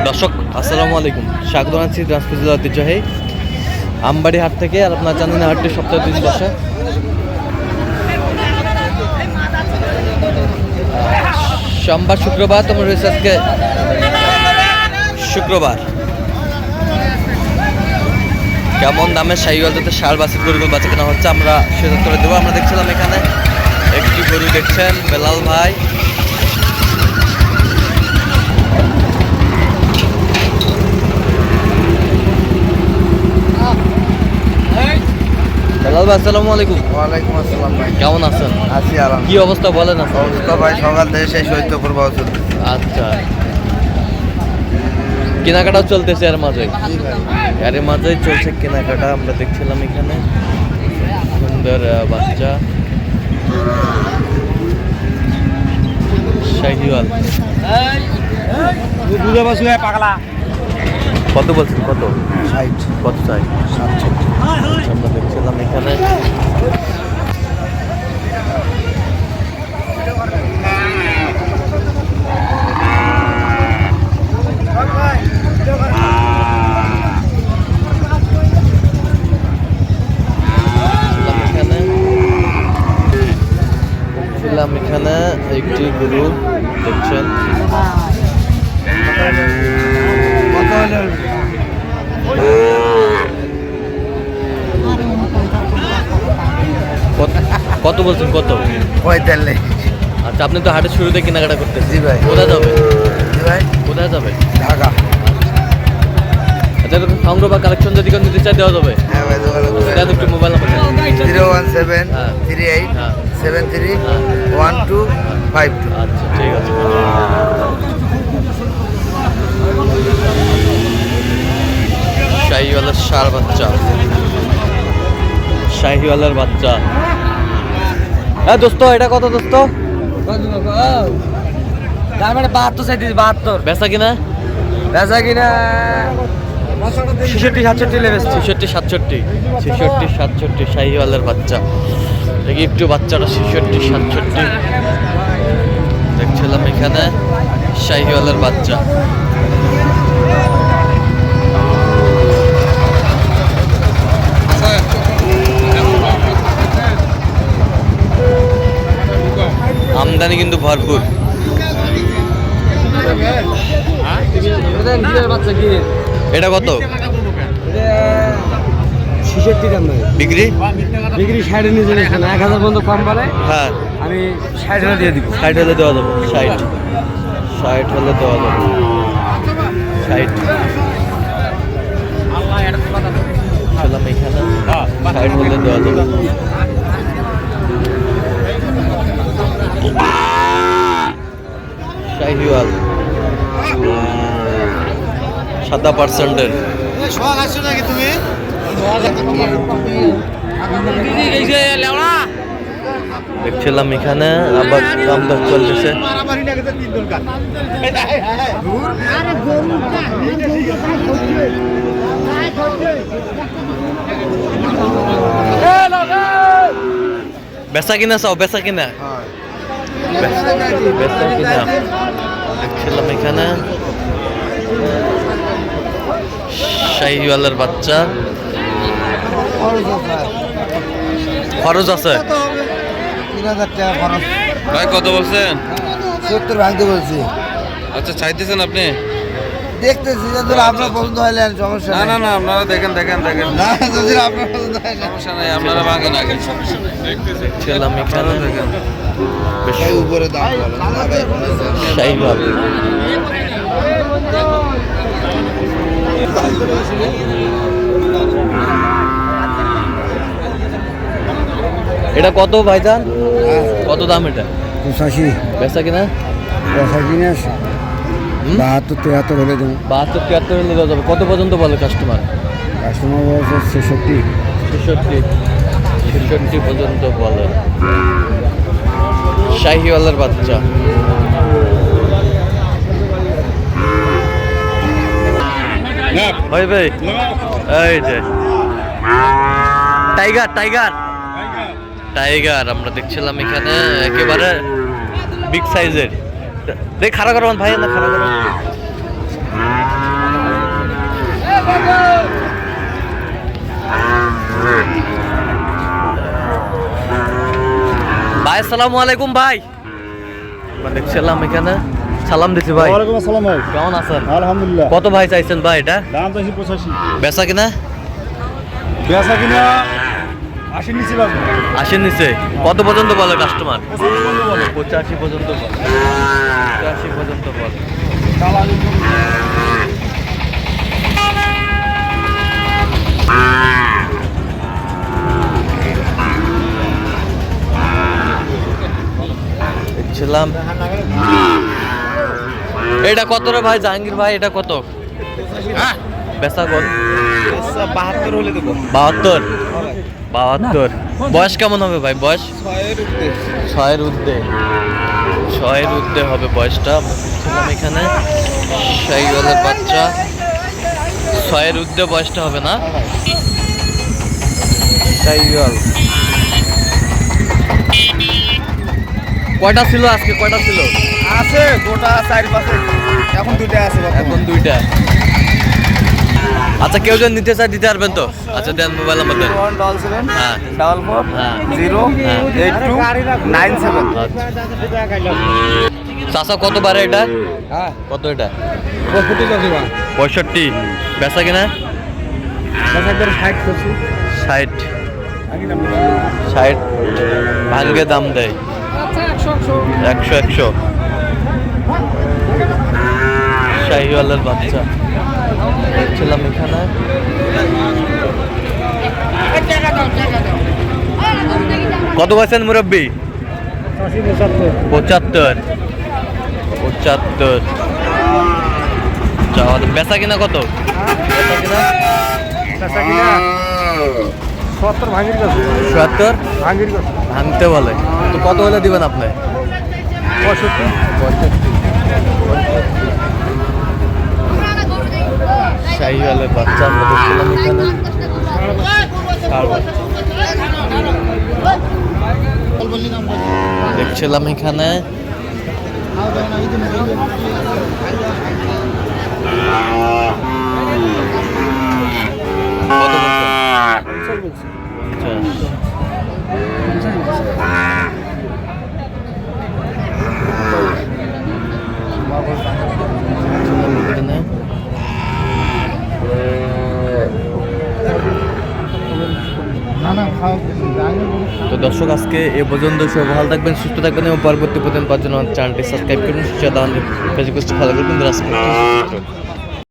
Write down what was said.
দর্শক আসসালামু আলাইকুম, স্বাগত জানাচ্ছি দিনাজপুর জেলার ঐতিহ্যবাহী আমবাড়ি হাট থেকে। আর আপনারা জানেন হাটটি সপ্তাহে 2 দিন বসে। সোমবার শুক্রবার তোমার রয়েছে আজকে শুক্রবার। কেমন দামে শাহিওয়াল যাতে ষাঁড় বাছুর গরুগুলো বাচ্চা কেনা হচ্ছে আমরা সেটা করে দেবো। আমরা দেখছিলাম এখানে একটি গরু দেখছেন বেলাল ভাই, বেলাল ভাই আসসালামু আলাইকুম। ওয়ালাইকুম আসসালাম ভাই, কেমন আছেন? আছি আরাম। কি অবস্থা বলেন? অবস্থা ভাই সকাল থেকে সেই শৈত্য করবো চলছে। আচ্ছা, কেনাকাটাও চলতেছে এর মাঝে, এর মাঝেই চলছে কেনাকাটা। আমরা দেখছিলাম এখানে সুন্দর বাচ্চা শাহিওয়াল। কত বলছেন? কত 60 কত চাই? 67 আমরা দেখছিলাম এখানে এখানে একটি গরু দেখছেন। কত বলছেন? কত? 45। আচ্ছা, আপনি তো হাটের শুরুতে কেনাকাটা করতেছেন। জি ভাই। কোথায় যাবে? জি ভাই, কোথায় যাবে? ঢাকা। আচ্ছা, সংগ্রহ বা কালেকশন যদি কেউ নিতে চাই দেওয়া যাবে? হ্যাঁ ভাই, দোকানে দেন একটু মোবাইল নাম্বার। 017 হ্যাঁ। 38 হ্যাঁ। 73 হ্যাঁ। 1252। আচ্ছা, ঠিক আছে। শাহিওয়ালের ষাঁড় বাচ্চা, শাহিওয়ালের বাচ্চা। হ্যাঁ দোস্ত, এটা কত দোস্ত? 72 চাইতেছি, 72। বেচা কিনা? বেচা কিনা 66 67 লেবেছে। 66 67 66 67 শাহিওয়ালের বাচ্চা। দেখি একটু বাচ্চাটা 66 67 দেখছিলাম এখানে শাহিওয়ালের বাচ্চা। আমদানি কিন্তু ভরপুর। এটা কত? 66 দাম দেবে। বিক্রি? বিক্রি 60 নিয়ে যাবে, 1000 পর্যন্ত কম পারে। হ্যাঁ, আমি 60 দিয়ে দিব। 60 হলে দেওয়া যাবে। 60 হলে দেওয়া যাবে। 60 ছিলাম এখানে, 60 হলে দেওয়া যাবে। শাহিওয়াল 7%। দেখছিলাম এখানে আবার দাম দর চলতেছে। বেচা কিনা চাও? বেচা কিনা? বেচা কিনা দেখছিলাম এখানে শাহিওয়ালের বাচ্চা। খরচ আছে? 3000 টাকা খরচ। ভাই কত বলছেন? 70 ভাঙতে বলছি। আচ্ছা, চাইতেছেন আপনি? দেখতেছি যদি আপনার পছন্দ হলে আর সমস্যা না নেই। না না, আপনারা দেখেন দেখেন দেখেন, না, যদি আপনার পছন্দ হয় না। সমস্যা নেই, আপনারা ভাঙেন আগে। দেখছিলাম এখানে দেখেন বেশ এই উপরে দাম বলো না ভাই, শাহিওয়াল। এটা কত ভাইজান? কত দাম এটা? 85 বেচা কিনা? বেচা কিনা 72 73 হলে দেবো। 72 73 হলে দেওয়া যাবে। কত পর্যন্ত বলে কাস্টমার? কাস্টমার বলছে 66 66 পর্যন্ত বলে। শাহিওয়ালের বাচ্চা। ভাই ভাই, এই যে টাইগার টাইগার টাইগার আমরা দেখছিলাম এখানে একেবারে বিগ সাইজের। দেখ খাড়া করবেন ভাই, না খাড়া করবেন। আসসালামু আলাইকুম ভাই। আমরা দেখছিলাম এখানে, সালাম দিছি ভাই। ওয়ালাইকুম আসসালাম ভাই। কেমন আছেন? আলহামদুলিল্লাহ। কত ভাই চাইছেন ভাই এটা? দাম চাইছি 85। বেচা কিনা? বেচা কিনা 80 নিচে বাজবে। 80 নিচে। কত পর্যন্ত বলে কাস্টমার? 85 পর্যন্ত বলে। 85 পর্যন্ত বলে। দেখছিলাম এটা কত রে ভাই জাহাঙ্গীর ভাই? এটা কত বেচা কত? 72 হলে দেবো। 72 72। বয়স কেমন হবে ভাই? বয়স 6-এর ঊর্ধ্বে। 6-এর ঊর্ধ্বে হবে বয়সটা। ছিলাম এখানে শাহিওয়ালের বাচ্চা 6-এর ঊর্ধ্বে বয়সটা হবে না? শাহিওয়াল কয়টা ছিল আজকে? কয়টা ছিল? আছে গোটা 4-5। এখন দুইটা আছে। এখন 2টা। আচ্ছা কেউ যদি নিতে চায় দিতে পারবেন তো? আচ্ছা দেন, মোবাইল নাম্বার দেন। 177 হ্যাঁ 44 হ্যাঁ 08297। চাচা কত বারে এটা? হ্যাঁ কত এটা? 65 আছে ভাই। 65। বেচা কিনা? বেচা একবার 60 করছি। 60 আগে নাম 60 ভাঙ্গে দাম দেয়। 100 শাহিওয়ালের বাচ্চা দেখছিলাম এখানে। কত বলছেন মুরব্বী? 75 চাওয়া। বেচা কিনা কত? বেচা কিনা বেচা কিনা 70 ভাঙির কাছে। ৭০ ভাঙির কাছে ভাঙতে বলে। তো কত হলে দিবেন আপনি? 65। শাহিওয়ালের বাচ্চা আমরা দেখছিলাম এখানে। দেখছিলাম এখানে কত বলছেন? তো দর্শক আজকে এ পর্যন্ত সবাই ভালো থাকবেন, সুস্থ থাকবেন এবং পরবর্তী প্রতিদিন পাওয়ার জন্য চ্যানেলটি সাবস্ক্রাইব করুন। ফেসবুক ফলো করবেন।